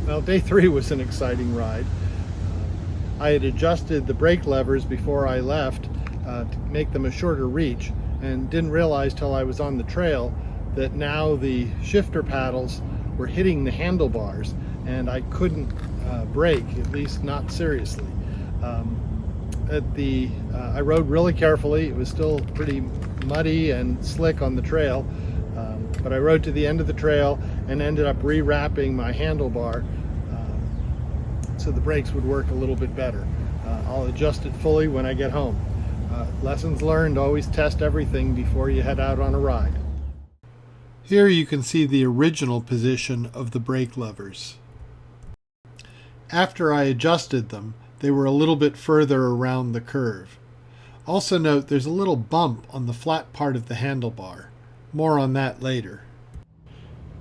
Well, day 3 was an exciting ride. I had adjusted the brake levers before I left to make them a shorter reach, and didn't realize till I was on the trail that now the shifter paddles were hitting the handlebars and I couldn't brake, at least not seriously. I rode really carefully. It was still pretty muddy and slick on the trail, but I rode to the end of the trail and ended up rewrapping my handlebar so the brakes would work a little bit better. I'll adjust it fully when I get home. Lessons learned: always test everything before you head out on a ride. Here you can see the original position of the brake levers. After I adjusted them, they were a little bit further around the curve. Also note there's a little bump on the flat part of the handlebar. More on that later.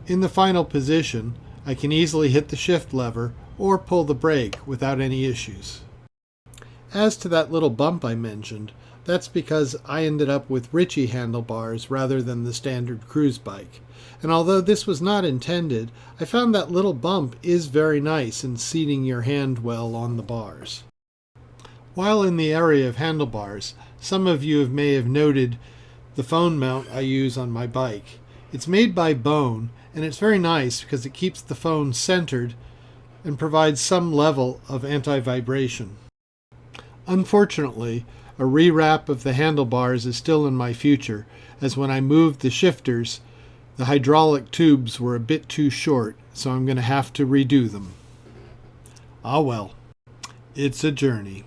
In the final position, I can easily hit the shift lever or pull the brake without any issues. As to that little bump I mentioned, that's because I ended up with Ritchie handlebars rather than the standard Cruzbike. And although this was not intended, I found that little bump is very nice in seating your hand well on the bars. While in the area of handlebars, some of you may have noted the phone mount I use on my bike. It's made by Bone, and it's very nice because it keeps the phone centered and provides some level of anti-vibration. Unfortunately, a rewrap of the handlebars is still in my future, as when I moved the shifters, the hydraulic tubes were a bit too short, so I'm going to have to redo them. Ah well, it's a journey.